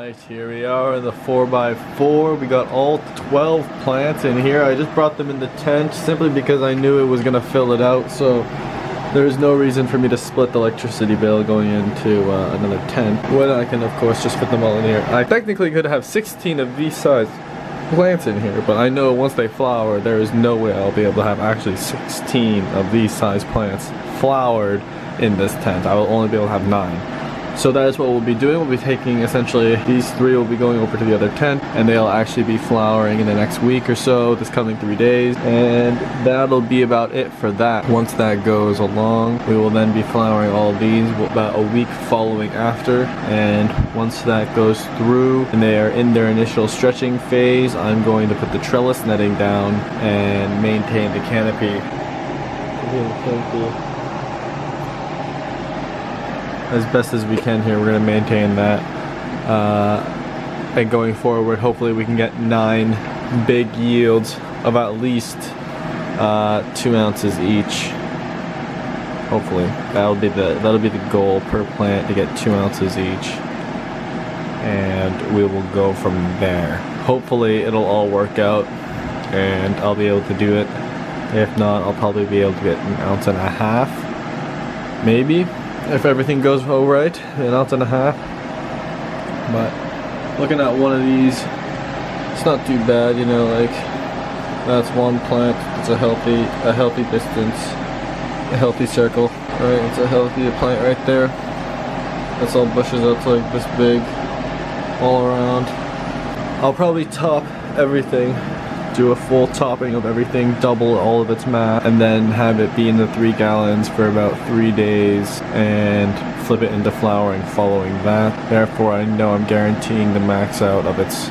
Alright, here we are in the 4x4. We got all 12 plants in here. I just brought them in the tent simply because I knew it was going to fill it out, so there's no reason for me to split the electricity bill going into another tent when I can of course just fit them all in here. I technically could have 16 of these size plants in here, but I know once they flower there is no way I'll be able to have actually 16 of these size plants flowered in this tent. I will only be able to have 9. So that is what we'll be doing. We'll be taking essentially these 3 will be going over to the other tent, and they'll actually be flowering in the next week or so, this coming 3 days, and that'll be about it for that. Once that goes along, we will then be flowering all of these about a week following after, and once that goes through and they are in their initial stretching phase, I'm going to put the trellis netting down and maintain the canopy. As best as we can here. We're going to maintain that, and going forward hopefully we can get 9 big yields of at least 2 ounces each. Hopefully that'll be the goal per plant, to get 2 ounces each, and we will go from there. Hopefully it'll all work out and I'll be able to do it. If not, I'll probably be able to get 1.5 ounces, maybe, if everything goes alright, 1.5 ounces. But looking at one of these, it's not too bad, you know, like that's one plant. It's a healthy distance, a healthy circle, right? It's a healthy plant right there. That's all bushes that's like this big all around. I'll probably top everything, do a full topping of everything, double all of its mass, and then have it be in the 3 gallons for about 3 days and flip it into flowering following that. Therefore I know I'm guaranteeing the max out of its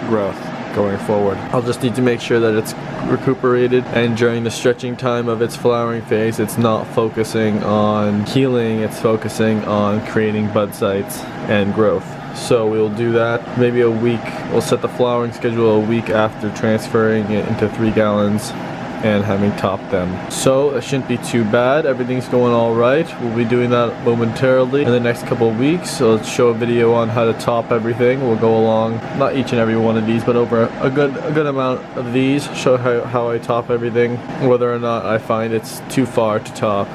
growth going forward. I'll just need to make sure that it's recuperated, and during the stretching time of its flowering phase it's not focusing on healing, it's focusing on creating bud sites and growth. So we'll do that maybe a week. We'll set the flowering schedule a week after transferring it into 3 gallons and having topped them. So it shouldn't be too bad. Everything's going all right. We'll be doing that momentarily in the next couple of weeks. So let's show a video on how to top everything. We'll go along, not each and every one of these, but over a good amount of these. Show how I top everything, whether or not I find it's too far to top,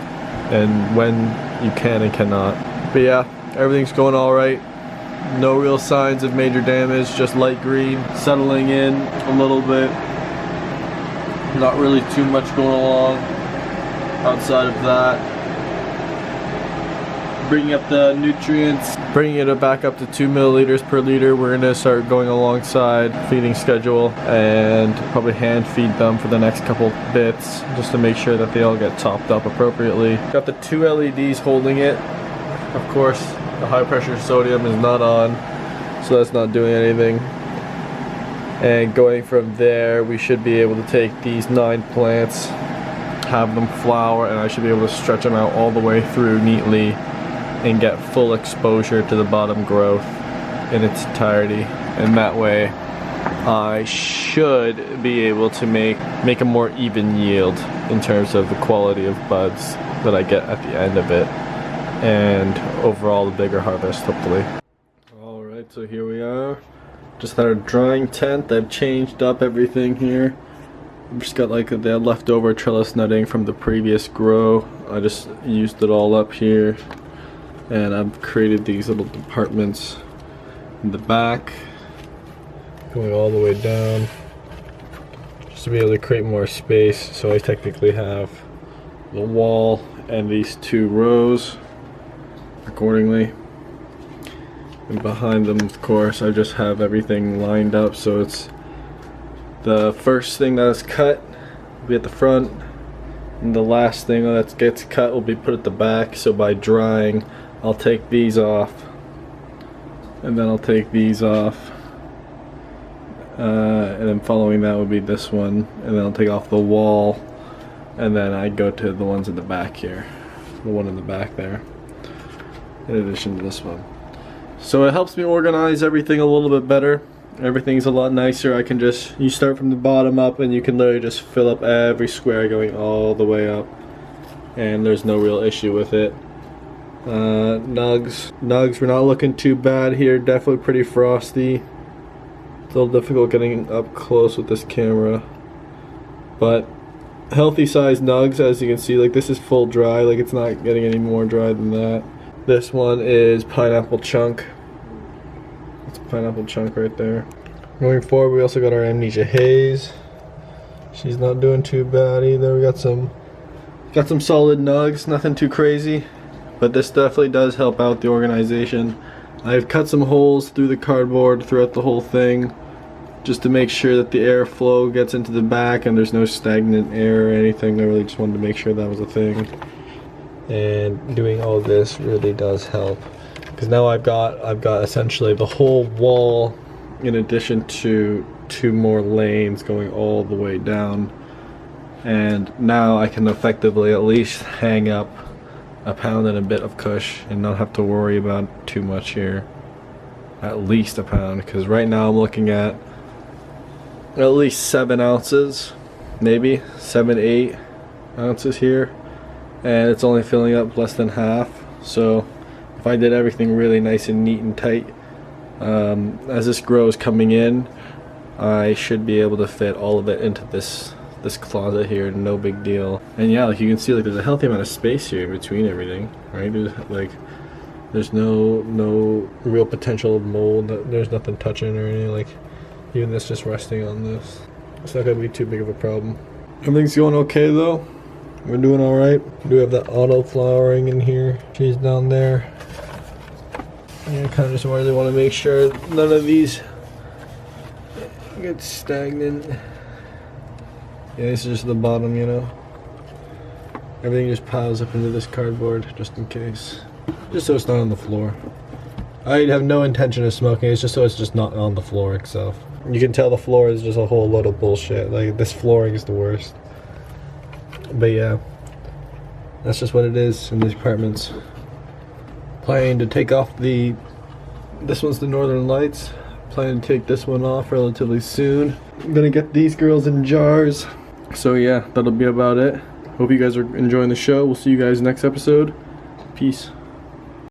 and when you can and cannot. But yeah, everything's going all right. No real signs of major damage, just light green, settling in a little bit. Not really too much going along outside of that. Bringing up the nutrients, bringing it back up to 2 milliliters per liter. We're gonna start going alongside feeding schedule and probably hand feed them for the next couple bits, just to make sure that they all get topped up appropriately. Got the 2 LEDs holding it. Of course, the high pressure sodium is not on, so that's not doing anything. And going from there, we should be able to take these 9 plants, have them flower, and I should be able to stretch them out all the way through neatly and get full exposure to the bottom growth in its entirety. And that way I should be able to make a more even yield in terms of the quality of buds that I get at the end of it, and overall the bigger harvest, hopefully. Alright, so here we are. Just had a drying tent. I've changed up everything here. I've just got like the leftover trellis netting from the previous grow. I just used it all up here, and I've created these little compartments in the back going all the way down, just to be able to create more space. So I technically have the wall and these 2 rows accordingly, and behind them of course I just have everything lined up, so it's the first thing that is cut will be at the front, and the last thing that gets cut will be put at the back. So by drying I'll take these off, and then I'll take these off, and then following that would be this one, and then I'll take off the wall, and then I go to the ones in the back here, the one in the back there, in addition to this one. So it helps me organize everything a little bit better. Everything's a lot nicer. I can just, you start from the bottom up and you can literally just fill up every square going all the way up, and there's no real issue with it. Nugs, we're not looking too bad here. Definitely pretty frosty. It's a little difficult getting up close with this camera, but healthy size nugs. As you can see, like, this is full dry, like it's not getting any more dry than that. This one is pineapple chunk. It's a pineapple chunk right there. Going forward, we also got our Amnesia Haze. She's not doing too bad either. We got some solid nugs, nothing too crazy, but this definitely does help out the organization. I've cut some holes through the cardboard throughout the whole thing, just to make sure that the airflow gets into the back and there's no stagnant air or anything. I really just wanted to make sure that was a thing. And doing all this really does help, because now I've got essentially the whole wall, in addition to 2 more lanes going all the way down. And now I can effectively at least hang up a pound and a bit of cush and not have to worry about too much here. At least a pound, because right now I'm looking at least 7 ounces, maybe 7-8 ounces here, and it's only filling up less than half. So if I did everything really nice and neat and tight, as this grows coming in, I should be able to fit all of it into this closet here, no big deal. And yeah, like you can see, like there's a healthy amount of space here between everything, right? There's no real potential of mold. There's nothing touching or anything. Like, even this just resting on this, it's not gonna be too big of a problem. Everything's going okay though. We're doing all right. We do have that auto flowering in here. She's down there. And I kind of just really want to make sure none of these get stagnant. Yeah, this is just the bottom, you know. Everything just piles up into this cardboard just in case. Just so it's not on the floor. I have no intention of smoking, it's just so it's just not on the floor itself. You can tell the floor is just a whole load of bullshit. Like, this flooring is the worst. But yeah, that's just what it is in these apartments. Planning to take off this one's the Northern Lights. Planning to take this one off relatively soon. I'm gonna get these girls in jars. So yeah, that'll be about it. Hope you guys are enjoying the show. We'll see you guys next episode. Peace.